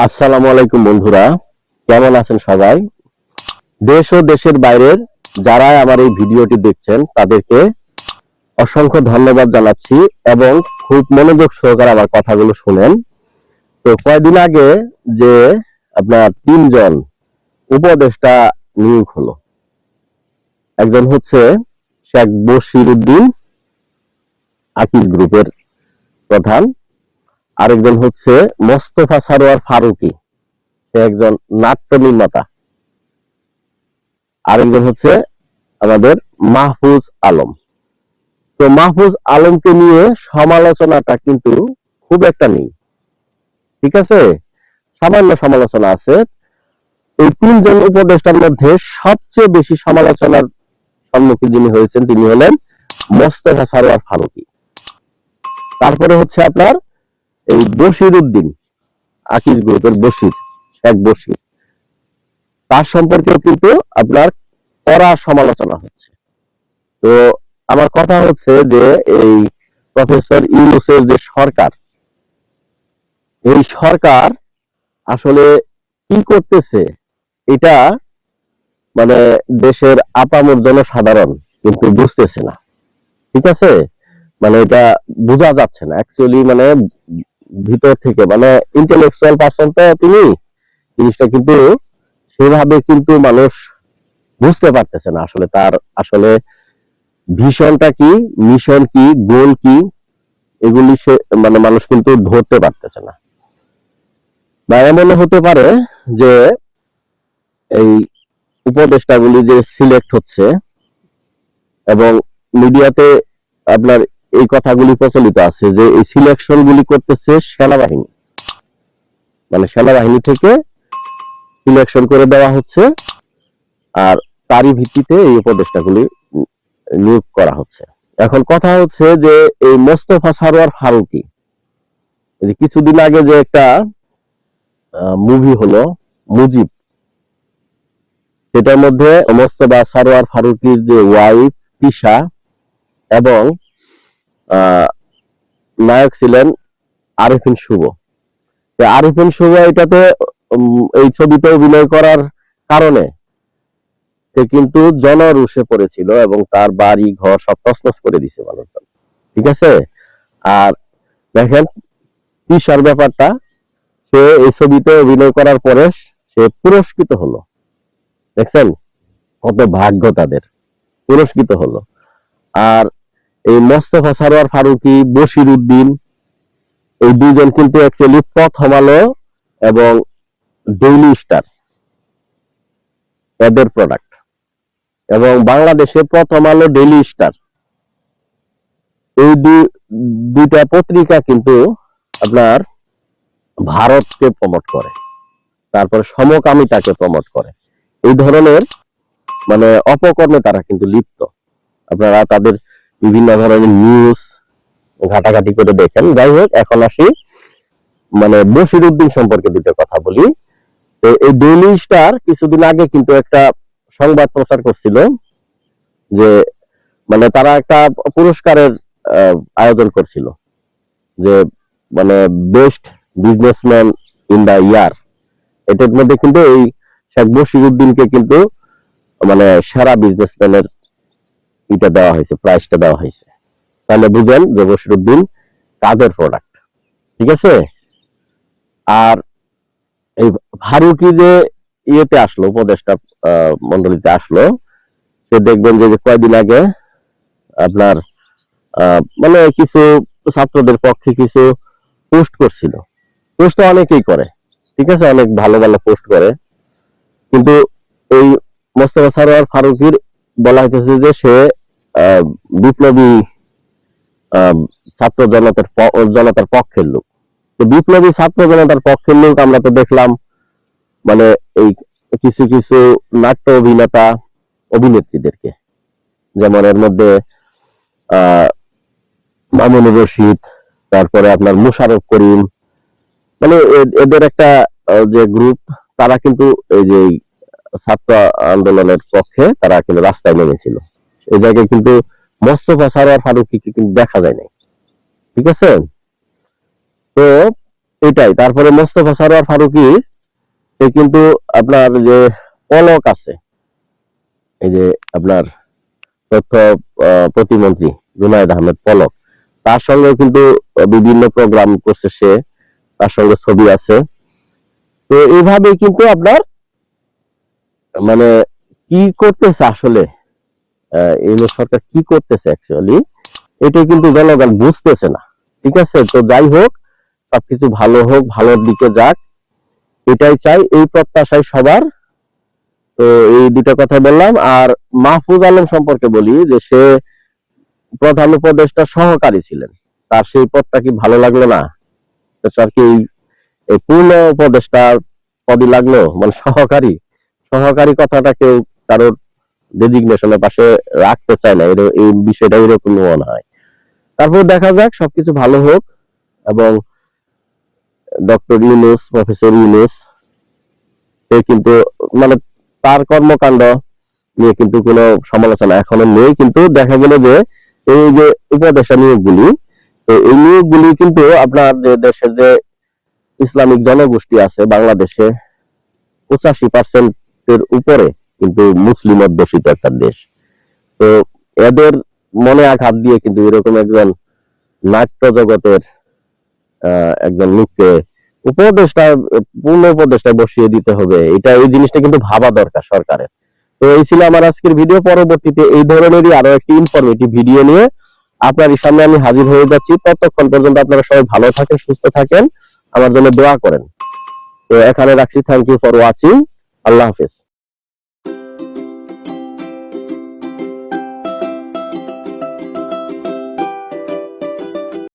আসসালামু আলাইকুম বন্ধুরা, কেমন আছেন সবাই? দেশ ও দেশের বাইরের যারা আমার এই ভিডিওটি দেখছেন তাদেরকে অসংখ্য ধন্যবাদ জানাচ্ছি এবং খুব মনোযোগ সহকারে আমার কথাগুলো শুনেন। তো কয়েকদিন আগে যে আপনার তিনজন উপদেষ্টা নিয়োগ হলো, একজন হচ্ছে শেখ বশির উদ্দিন, আকিজ গ্রুপের প্রধান, আরেকজন হচ্ছে মোস্তফা সারোয়ার ফারুকী, সে একজন নাট্য নির্মাতা, আরেকজন হচ্ছে আমাদের মাহফুজ আলম। তো মাহফুজ আলমকে নিয়ে সমালোচনাটা কিন্তু খুব একটা নেই, ঠিক আছে, সামান্য সমালোচনা আছে। এই তিনজন উপদেষ্টার মধ্যে সবচেয়ে বেশি সমালোচনার সম্মুখীন যিনি হয়েছেন তিনি হলেন মোস্তফা সারোয়ার ফারুকী। তারপরে হচ্ছে আপনার এই বশির উদ্দিন, আকিজ গ্রুপের বশির, শেখ বশির, তার সম্পর্কেও কিন্তু আপনার কড়া সমালোচনা হচ্ছে। তো আমার কথা হচ্ছে যে এই প্রফেসর ইউনূসের যে সরকার, এই সরকার আসলে কি করতেছে এটা মানে দেশের আপামর জনসাধারণ কিন্তু বুঝতেছে না, ঠিক আছে। মানে এটা বোঝা যাচ্ছে না অ্যাকচুয়ালি, মানে ভিতর থেকে, মানে ইন্টেলেকচুয়াল পারসন তো তিনি, জিনিসটা কিন্তু সেভাবে কিন্তু মানুষ বুঝতে পারতেছে না আসলে তার আসলে ভিশনটা কি, মিশন কি, গোল কি, এগুলি সে মানে মানুষ কিন্তু ধরতে পারতেছে না। বা এমন হতে পারে যে এই উপদেষ্টাগুলি যে সিলেক্ট হচ্ছে এবং মিডিয়াতে আপনার এই কথাগুলি প্রচলিত আছে যে এই সিলেকশন গুলি করতেছে সেনাবাহিনী, মানে সেনাবাহিনী থেকে সিলেকশন করে দেওয়া হচ্ছে আর তারই ভিত্তিতে এই উপদেষ্টাগুলি নিয়োগ করা হচ্ছে। এখন কথা হচ্ছে যে এই মোস্তফা সারোয়ার ফারুকী, যে কিছুদিন আগে যে একটা মুভি হলো মুজিব, সেটার মধ্যে মোস্তফা সারোয়ার ফারুকীর যে ওয়াইফ তিশা এবং নায়ক ছিলেন আরিফিন শুভ। আরিফিন শুভ এটাতে এই ছবিতে অভিনয় করার কারণে সে কিন্তু জনরোষে পড়েছিল এবং তার বাড়ি ঘর সব তছনছ করে দিছে মানুষজন, ঠিক আছে। আর দেখেন তিশার ব্যাপারটা, সে এই ছবিতে অভিনয় করার পরে সে পুরস্কৃত হলো, দেখছেন কত ভাগ্য তাদের, পুরস্কৃত হলো। আর এই মোস্তফা সারোয়ার ফারুকী, বশির উদ্দিন, এই দুইজন কিন্তু অ্যাকচুয়ালি প্রথম আলো এবং ডেইলি স্টার এদের প্রোডাক্ট, এবং বাংলাদেশে প্রথম আলো, ডেইলি স্টার, এই দুইটা পত্রিকা কিন্তু আপনার ভারতকে প্রমোট করে, তারপর সমকামিতাকে প্রমোট করে। এই ধরনের মানে অপকর্মে তারা কিন্তু লিপ্ত। আপনারা তাদের বিভিন্ন ধরনের নিউজ ঘাটাঘাটি করে দেখেন। যাই হোক, এখন আসি মানে বশির উদ্দিন সম্পর্কে দুটো কথা বলি। এই ডেইলি স্টার কিছুদিন আগে কিন্তু একটা সংবাদ প্রচার করছিল যে মানে তারা একটা পুরস্কারের আয়োজন করছিল যে মানে বেস্ট বিজনেসম্যান ইন দা ইয়ার, এটার মধ্যে কিন্তু এই শেখ বশির উদ্দিনকে কিন্তু মানে সেরা বিজনেসম্যানের এটা দেওয়া হয়েছে, প্রাইজটা দেওয়া হয়েছে। তাহলে বুঝেন যে বশির উদ্দিন কাদের প্রোডাক্ট, ঠিক আছে। আর এই ফারুকী যে ইয়েতে আসলো, উপদেষ্টা মন্ডলীতে আসলো, সে দেখবেন যে কয়েকদিন আগে আপনার মানে কিছু ছাত্রদের পক্ষে কিছু পোস্ট করছিল। পোস্ট অনেকেই করে, ঠিক আছে, অনেক ভালো ভালো পোস্ট করে, কিন্তু এই মোস্তফা সারোয়ার ফারুকীর বলা হইতেছে যে সে বিপ্লবী ছাত্র জনতার পক্ষের লোক। তো বিপ্লবী ছাত্র জনতার পক্ষের লোক আমরা তো দেখলাম মানে এই কিছু কিছু নাট্য অভিনেতা অভিনেত্রীদেরকে, যেমন এর মধ্যে মামুনুর রশিদ, তারপরে আপনার মোশাররফ করিম, মানে এদের একটা যে গ্রুপ, তারা কিন্তু এই যে ছাত্র আন্দোলনের পক্ষে তারা কিন্তু রাস্তায় নেমেছিল। এই জায়গায় কিন্তু মোস্তফা সারোয়ার ফারুকীকে কিন্তু দেখা যায় নাই, ঠিক আছে। তো এটাই। তারপরে মোস্তফা সরোয়ার ফারুকী সে কিন্তু আপনার যে পলক আছে, এই যে আপনার তথ্য প্রতিমন্ত্রী জুনায়েদ আহমেদ পলক, তার সঙ্গে কিন্তু বিভিন্ন প্রোগ্রাম করছে সে, তার সঙ্গে ছবি আছে। তো এইভাবে কিন্তু আপনার মানে কি করতেছে আসলে এই সরকার কি করতেছে অ্যাকচুয়ালি, এটা কিন্তু জনগণ বুঝতেছে না। ঠিক আছে, তো যাই হোক, সবকিছু ভালো হোক, ভালোর দিকে যাক, এটাই চাই, এই প্রত্যাশাই সবার। তো এই দুটো কথা বললাম। আর মাহফুজ আলম সম্পর্কে বলি যে সে প্রধান উপদেষ্টা সহকারী ছিলেন, তার সেই পদটা কি ভালো লাগলো না? আর কি এই পূর্ণ উপদেষ্টার পদই লাগলো, মানে সহকারী সহকারী কথাটা কেউ কারোর ডেজিগনেশনের পাশে রাখতে চায় না, এই বিষয়টা এরকম মনে হয়। তারপর দেখা যাক, সবকিছু ভালো হোক এবং ডক্টর ইউনূস, প্রফেসর ইউনূস সে কিন্তু মানে তার কর্মকাণ্ড নিয়ে কিন্তু কোনো সমালোচনা এখনো নেই, কিন্তু দেখা গেল যে এই যে উপদেষ্টা নিয়োগগুলি, তো এই নিয়োগগুলি কিন্তু আপনার যে দেশের যে ইসলামিক জনগোষ্ঠী আছে বাংলাদেশে 85% উপরে কিন্তু মুসলিম অধ্যুষিত একটা দেশ। তো এদের মনে আঘাত দিয়ে কিন্তু এরকম একজন নাট্য জগতের একজন লোককে উপদেষ্টা, পূর্ণ উপদেষ্টা বসিয়ে দিতে হবে, এই জিনিসটা কিন্তু ভাবা দরকার সরকারের। তো এই ছিল আমার আজকের ভিডিও। পরবর্তীতে এই ধরনেরই আরো একটি ইনফরমেটিভ ভিডিও নিয়ে আপনার সামনে আমি হাজির হয়ে যাচ্ছি। ততক্ষণ পর্যন্ত আপনারা সবাই ভালো থাকেন, সুস্থ থাকেন, আমার জন্য দোয়া করেন। তো এখানে রাখছি, থ্যাংক ইউ ফর ওয়াচিং, আল্লাহ হাফেজ।